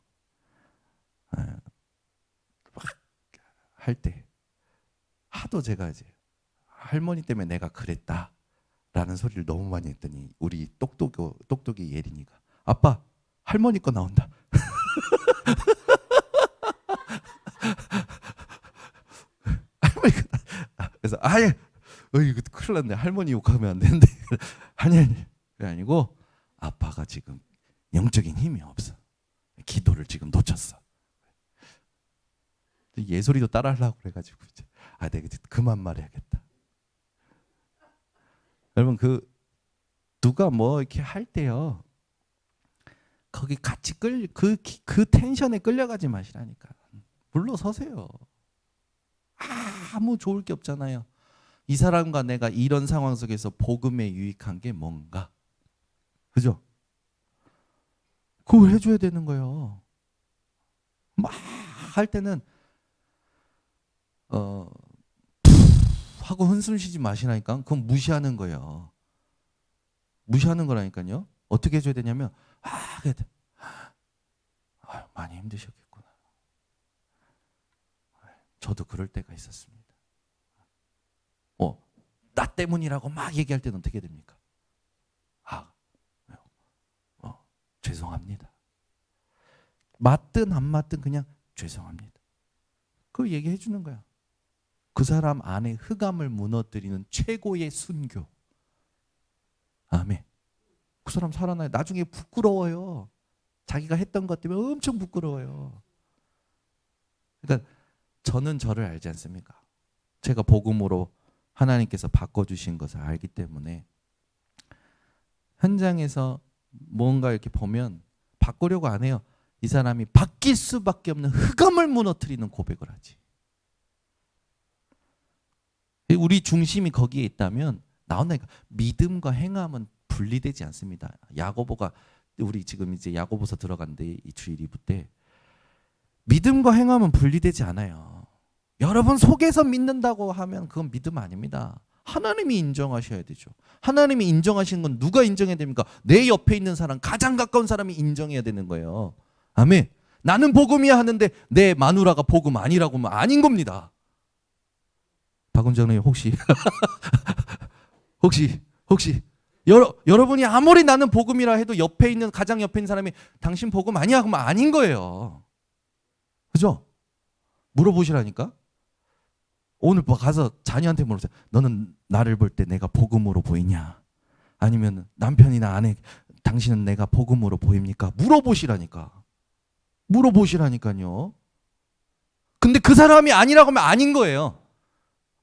할 때 하도 제가 이제 할머니 때문에 내가 그랬다라는 소리를 너무 많이 했더니 우리 똑똑이 예린이가 아빠 할머니 거 나온다. 할머니가 그래서 아예 이거 큰일 났네. 할머니 욕하면 안 되는데. 아니 그게 아니고 아빠가 지금 영적인 힘이 없어. 기도를 지금 놓쳤어. 예솔이도 따라하려고 그래가지고 이제 내가 그만 말해야겠다. 여러분 누가 뭐 이렇게 할 때요. 거기 같이 그 텐션에 끌려가지 마시라니까. 물러서세요. 아무 좋을 게 없잖아요. 이 사람과 내가 이런 상황 속에서 복음에 유익한 게 뭔가, 그죠? 그걸 해줘야 되는 거예요. 막 할 때는 하고 한숨 쉬지 마시라니까. 그건 무시하는 거예요. 무시하는 거라니까요. 어떻게 해줘야 되냐면 많이 힘드셨겠구나. 저도 그럴 때가 있었습니다. 나 때문이라고 막 얘기할 때는 어떻게 됩니까? 죄송합니다. 맞든 안 맞든 그냥 죄송합니다. 그걸 얘기해 주는 거야. 그 사람 안에 흑암을 무너뜨리는 최고의 순교. 아멘. 그 사람 살아나요. 나중에 부끄러워요. 자기가 했던 것 때문에 엄청 부끄러워요. 그러니까 저는 저를 알지 않습니까? 제가 복음으로 하나님께서 바꿔주신 것을 알기 때문에 현장에서 뭔가 이렇게 보면 바꾸려고 안 해요. 이 사람이 바뀔 수밖에 없는 흑암을 무너뜨리는 고백을 하지. 우리 중심이 거기에 있다면 나온다니까. 믿음과 행함은 분리되지 않습니다. 야고보가 우리 지금 이제 야고보서 들어간데 이 주일 2부 때 믿음과 행함은 분리되지 않아요. 여러분 속에서 믿는다고 하면 그건 믿음 아닙니다. 하나님이 인정하셔야 되죠. 하나님이 인정하시는 건 누가 인정해야 됩니까? 내 옆에 있는 사람, 가장 가까운 사람이 인정해야 되는 거예요. 아멘. 나는 복음이야 하는데 내 마누라가 복음 아니라고 하면 아닌 겁니다. 박원장님 혹시 여러분이 아무리 나는 복음이라 해도 옆에 있는 가장 옆에 있는 사람이 당신 복음 아니야 그러면 아닌 거예요. 그죠? 물어보시라니까. 오늘 가서 자녀한테 물어보세요. 너는 나를 볼 때 내가 복음으로 보이냐? 아니면 남편이나 아내 당신은 내가 복음으로 보입니까? 물어보시라니까. 물어보시라니까요. 근데 그 사람이 아니라고 하면 아닌 거예요.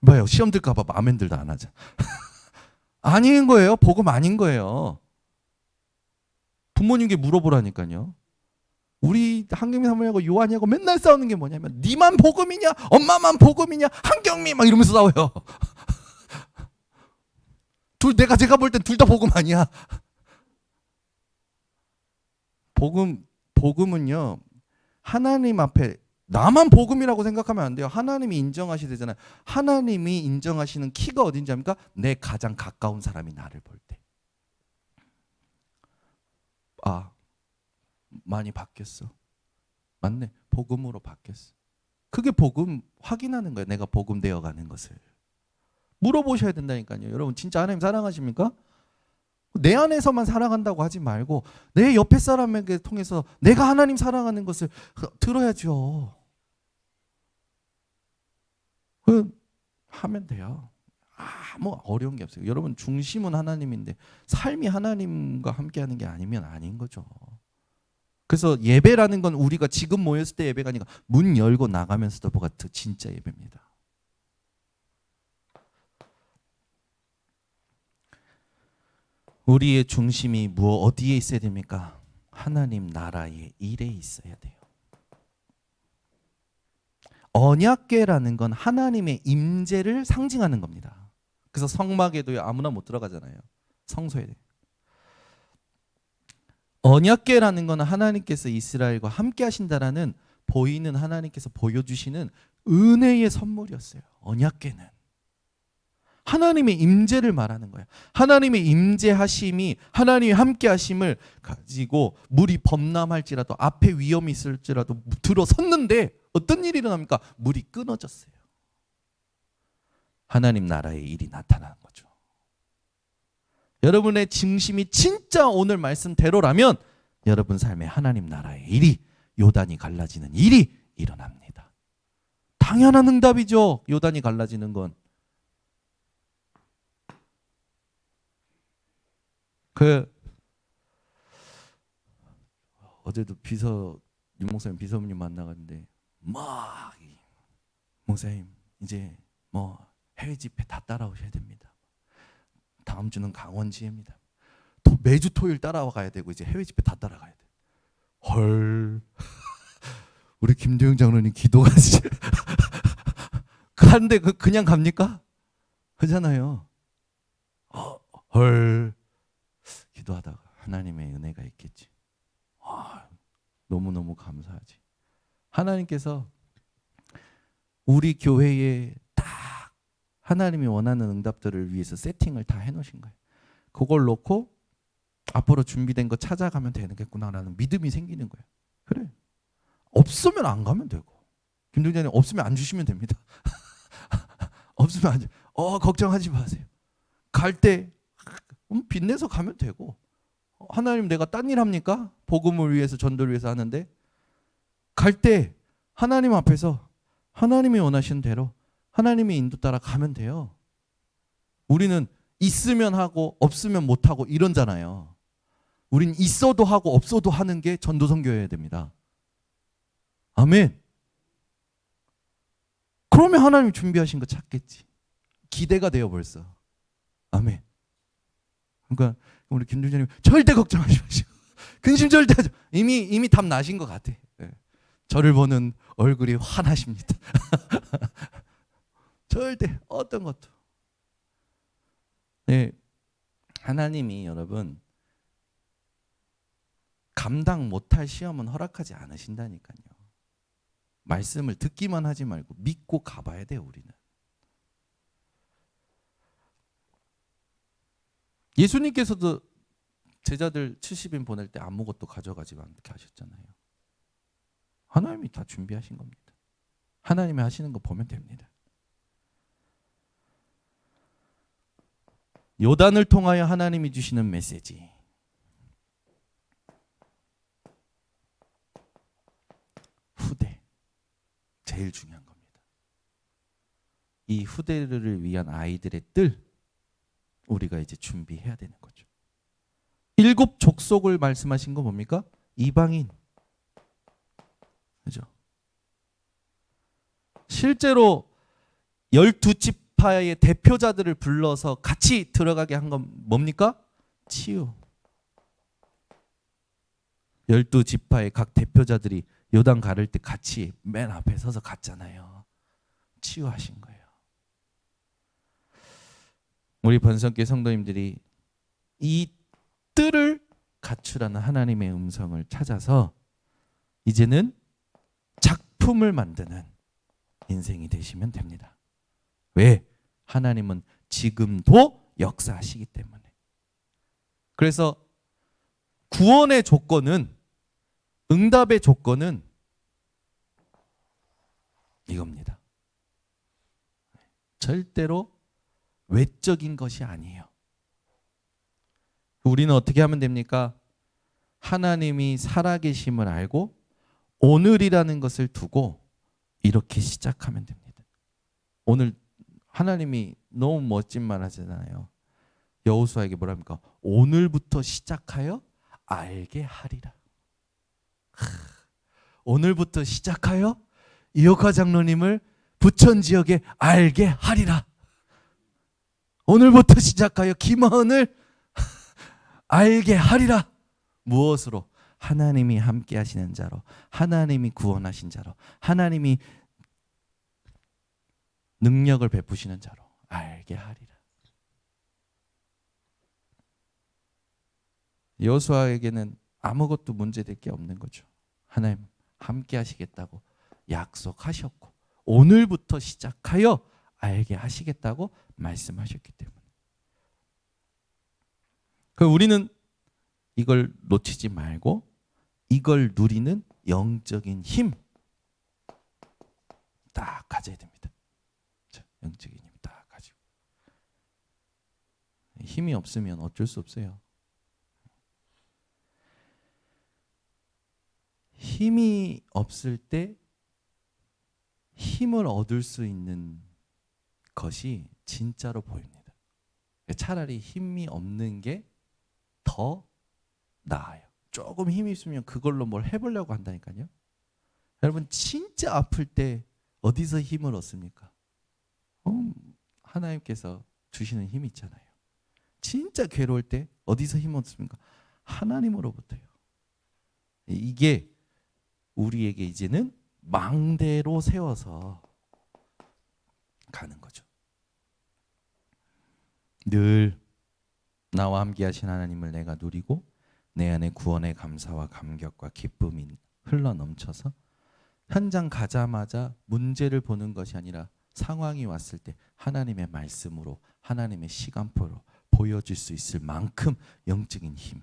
뭐예요? 시험 들까 봐 마음에 들도 안 하자. 아닌 거예요. 복음 아닌 거예요. 부모님께 물어보라니까요. 우리 한경미 사모님하고 요한이하고 맨날 싸우는 게 뭐냐면 니만 복음이냐? 엄마만 복음이냐? 한경미 막 이러면서 싸워요. 제가 볼 땐 둘 다 복음 아니야. 복음은요. 하나님 앞에 나만 복음이라고 생각하면 안 돼요. 하나님이 인정하셔야 되잖아요. 하나님이 인정하시는 키가 어딘지 압니까? 내 가장 가까운 사람이 나를 볼 때. 많이 바뀌었어. 맞네. 복음으로 바뀌었어. 그게 복음 확인하는 거예요. 내가 복음 되어가는 것을. 물어보셔야 된다니까요. 여러분 진짜 하나님 사랑하십니까? 내 안에서만 사랑한다고 하지 말고 내 옆에 사람에게 통해서 내가 하나님 사랑하는 것을 들어야죠. 하면 돼요. 아무 어려운 게 없어요. 여러분 중심은 하나님인데 삶이 하나님과 함께하는 게 아니면 아닌 거죠. 그래서 예배라는 건 우리가 지금 모였을 때 예배가 아니라 문 열고 나가면서도 뭐가 진짜 예배입니다. 우리의 중심이 어디에 있어야 됩니까? 하나님 나라의 일에 있어야 돼요. 언약궤라는 건 하나님의 임재를 상징하는 겁니다. 그래서 성막에도 아무나 못 들어가잖아요. 성소에. 언약궤라는 건 하나님께서 이스라엘과 함께 하신다라는 보이는 하나님께서 보여주시는 은혜의 선물이었어요. 언약궤는. 하나님의 임재를 말하는 거예요. 하나님의 임재하심이 하나님의 함께하심을 가지고 물이 범람할지라도 앞에 위험이 있을지라도 들어섰는데 어떤 일이 일어납니까? 물이 끊어졌어요. 하나님 나라의 일이 나타나는 거죠. 여러분의 중심이 진짜 오늘 말씀대로라면 여러분 삶에 하나님 나라의 일이 요단이 갈라지는 일이 일어납니다. 당연한 응답이죠. 요단이 갈라지는 건. 어제도 윤목사님 비서님 만나갔는데 막 목사님 이제 해외 집회 다 따라오셔야 됩니다. 다음 주는 강원지혜입니다. 또 매주 토요일 따라와 가야 되고 이제 해외 집회 다 따라가야 돼. 헐. 우리 김도영 장로님 기도가 가는데 그냥 갑니까? 그잖아요. 헐. 기도하다가 하나님의 은혜가 있겠지. 너무너무 감사하지. 하나님께서 우리 교회에 딱 하나님이 원하는 응답들을 위해서 세팅을 다 해놓으신 거예요. 그걸 놓고 앞으로 준비된 거 찾아가면 되겠구나라는 믿음이 생기는 거예요. 그래. 없으면 안 가면 되고. 김동자님 없으면 안 주시면 됩니다. 없으면 안 주. 걱정하지 마세요. 갈 때 빚내서 가면 되고. 하나님 내가 딴 일 합니까? 복음을 위해서 전도를 위해서 하는데 갈 때 하나님 앞에서 하나님이 원하시는 대로 하나님의 인도 따라 가면 돼요. 우리는 있으면 하고 없으면 못하고 이런잖아요. 우린 있어도 하고 없어도 하는 게 전도 선교여야 됩니다. 아멘. 그러면 하나님이 준비하신 거 찾겠지. 기대가 돼요 벌써. 아멘. 그러니까 우리 김준자님 절대 걱정하지 마시고 근심 절대 하지. 이미 답 나신 것 같아. 네. 저를 보는 얼굴이 환하십니다. 절대 어떤 것도. 네, 하나님이 여러분 감당 못할 시험은 허락하지 않으신다니까요. 말씀을 듣기만 하지 말고 믿고 가봐야 돼요. 우리는. 예수님께서도 제자들 70인 보낼 때 아무것도 가져가지 않게 하셨잖아요. 하나님이 다 준비하신 겁니다. 하나님이 하시는 거 보면 됩니다. 요단을 통하여 하나님이 주시는 메시지. 후대. 제일 중요한 겁니다. 이 후대를 위한 아이들의 뜰 우리가 이제 준비해야 되는 거죠. 7 족속을 말씀하신 거 뭡니까? 이방인. 그죠? 실제로 12지파의 대표자들을 불러서 같이 들어가게 한 건 뭡니까? 치유. 12지파의 각 대표자들이 요단 가를 때 같이 맨 앞에 서서 갔잖아요. 치유하신 거예요. 우리 번성교회 성도님들이 이 뜰을 갖추라는 하나님의 음성을 찾아서 이제는 작품을 만드는 인생이 되시면 됩니다. 왜? 하나님은 지금도 역사하시기 때문에. 그래서 구원의 조건은 응답의 조건은 이겁니다. 절대로 외적인 것이 아니에요. 우리는 어떻게 하면 됩니까? 하나님이 살아계심을 알고 오늘이라는 것을 두고 이렇게 시작하면 됩니다. 오늘 하나님이 너무 멋진 말 하잖아요. 여호수아에게 뭐랍니까? 오늘부터 시작하여 알게 하리라. 오늘부터 시작하여 이혁화 장로님을 부천 지역에 알게 하리라. 오늘부터 시작하여 김하은을 알게 하리라. 무엇으로? 하나님이 함께 하시는 자로, 하나님이 구원하신 자로, 하나님이 능력을 베푸시는 자로 알게 하리라. 여호수아에게는 아무것도 문제될 게 없는 거죠. 하나님 함께 하시겠다고 약속하셨고 오늘부터 시작하여 알게 하시겠다고 말씀하셨기 때문에. 그럼 우리는 이걸 놓치지 말고 이걸 누리는 영적인 힘 딱 가져야 됩니다. 영적인 힘 딱 가지고. 힘이 없으면 어쩔 수 없어요. 힘이 없을 때 힘을 얻을 수 있는 것이 진짜로 보입니다. 차라리 힘이 없는 게 더 나아요. 조금 힘이 있으면 그걸로 뭘 해보려고 한다니까요. 여러분 진짜 아플 때 어디서 힘을 얻습니까? 하나님께서 주시는 힘이 있잖아요. 진짜 괴로울 때 어디서 힘을 얻습니까? 하나님으로부터요. 이게 우리에게 이제는 망대로 세워서 가는 거죠. 늘 나와 함께 하신 하나님을 내가 누리고 내 안에 구원의 감사와 감격과 기쁨이 흘러넘쳐서 현장 가자마자 문제를 보는 것이 아니라 상황이 왔을 때 하나님의 말씀으로 하나님의 시간표로 보여줄 수 있을 만큼 영적인 힘.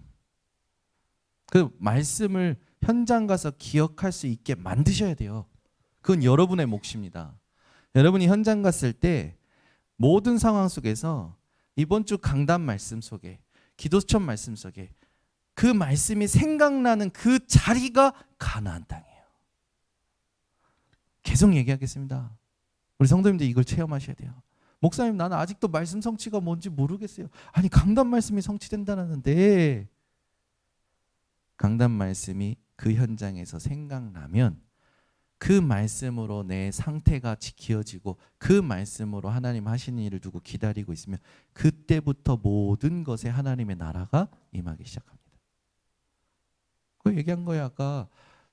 그 말씀을 현장 가서 기억할 수 있게 만드셔야 돼요. 그건 여러분의 몫입니다. 여러분이 현장 갔을 때 모든 상황 속에서 이번 주 강단 말씀 속에 기도처 말씀 속에 그 말씀이 생각나는 그 자리가 가나안 땅이에요. 계속 얘기하겠습니다. 우리 성도님들 이걸 체험하셔야 돼요. 목사님 나는 아직도 말씀 성취가 뭔지 모르겠어요. 아니 강단 말씀이 성취된다는데 강단 말씀이 그 현장에서 생각나면 그 말씀으로 내 상태가 지켜지고 그 말씀으로 하나님 하시는 일을 두고 기다리고 있으면 그때부터 모든 것에 하나님의 나라가 임하기 시작합니다. 그 얘기한 거예요. 아까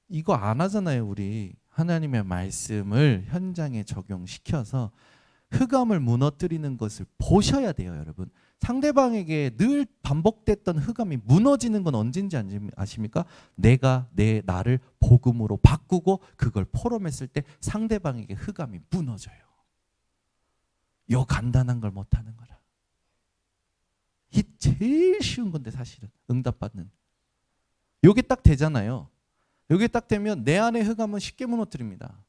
이거 안 하잖아요. 우리 하나님의 말씀을 현장에 적용시켜서 흑암을 무너뜨리는 것을 보셔야 돼요. 여러분 상대방에게 늘 반복됐던 흑암이 무너지는 건 언제인지 아십니까? 내가 나를 복음으로 바꾸고 그걸 포럼했을 때 상대방에게 흑암이 무너져요. 요 간단한 걸 못하는 거라. 이 제일 쉬운 건데 사실은 응답받는. 요게 딱 되잖아요. 요게 딱 되면 내 안의 흑암은 쉽게 무너뜨립니다.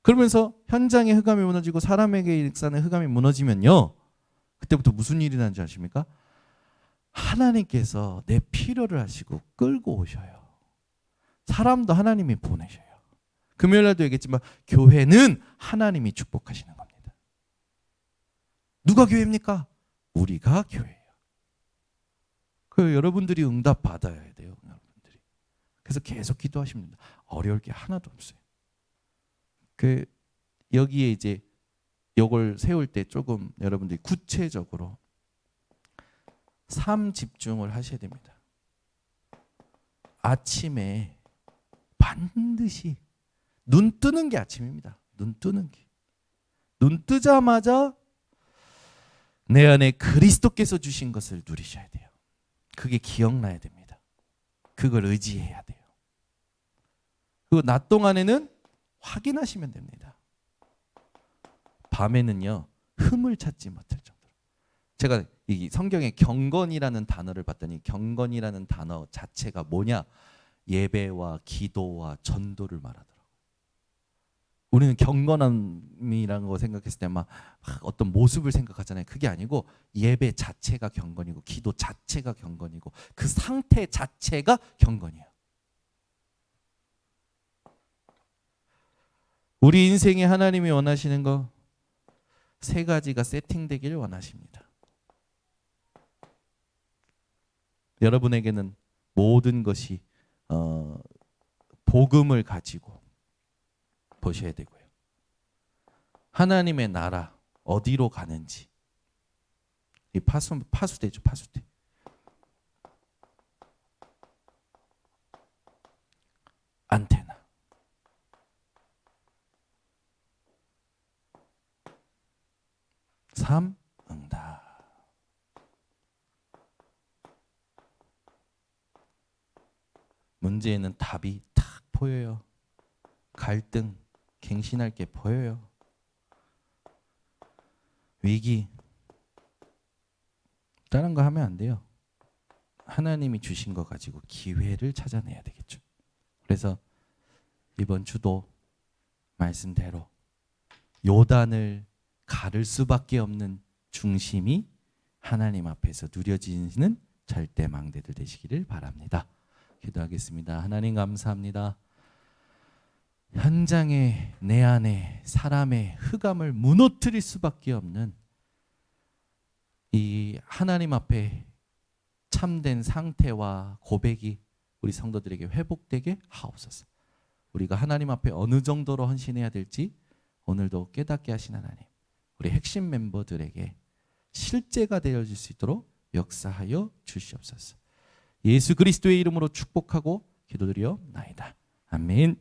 그러면서 현장의 흑암이 무너지고 사람에게 일사는 흑암이 무너지면요. 그때부터 무슨 일이 나는지 아십니까? 하나님께서 내 필요를 하시고 끌고 오셔요. 사람도 하나님이 보내셔요. 금요일날도 얘기했지만 교회는 하나님이 축복하시는 겁니다. 누가 교회입니까? 우리가 교회예요. 그 여러분들이 응답 받아야 돼요. 여러분들이. 그래서 계속 기도하시면 됩니다. 어려울 게 하나도 없어요. 그 여기에 이제 이걸 세울 때 조금 여러분들이 구체적으로 삶 집중을 하셔야 됩니다. 아침에 반드시 눈 뜨는 게 아침입니다. 눈 뜨는 게. 눈 뜨자마자 내 안에 그리스도께서 주신 것을 누리셔야 돼요. 그게 기억나야 됩니다. 그걸 의지해야 돼요. 그리고 낮 동안에는 확인하시면 됩니다. 밤에는요 흠을 찾지 못할 정도로. 제가 이 성경에 경건이라는 단어를 봤더니 경건이라는 단어 자체가 뭐냐? 예배와 기도와 전도를 말하더라고요. 우리는 경건함이라는 거 생각했을 때 막 어떤 모습을 생각하잖아요. 그게 아니고 예배 자체가 경건이고 기도 자체가 경건이고 그 상태 자체가 경건이에요. 우리 인생에 하나님이 원하시는 거 세 가지가 세팅되기를 원하십니다. 여러분에게는 모든 것이 복음을 가지고 보셔야 되고요. 하나님의 나라 어디로 가는지 이 파수대죠, 파수대. 안테나. 응답. 문제에는 답이 탁 보여요. 갈등, 갱신할 게 보여요. 위기. 다른 거 하면 안 돼요. 하나님이 주신 거 가지고 기회를 찾아내야 되겠죠. 그래서 이번 주도 말씀대로 요단을 가를 수밖에 없는 중심이 하나님 앞에서 누려지는 절대망대들 되시기를 바랍니다. 기도하겠습니다. 하나님 감사합니다. 현장에 내 안에 사람의 흑암을 무너뜨릴 수밖에 없는 이 하나님 앞에 참된 상태와 고백이 우리 성도들에게 회복되게 하옵소서. 우리가 하나님 앞에 어느 정도로 헌신해야 될지 오늘도 깨닫게 하신 하나님, 우리 핵심 멤버들에게 실제가 되어질 수 있도록 역사하여 주시옵소서. 예수 그리스도의 이름으로 축복하고 기도드리옵나이다. 아멘.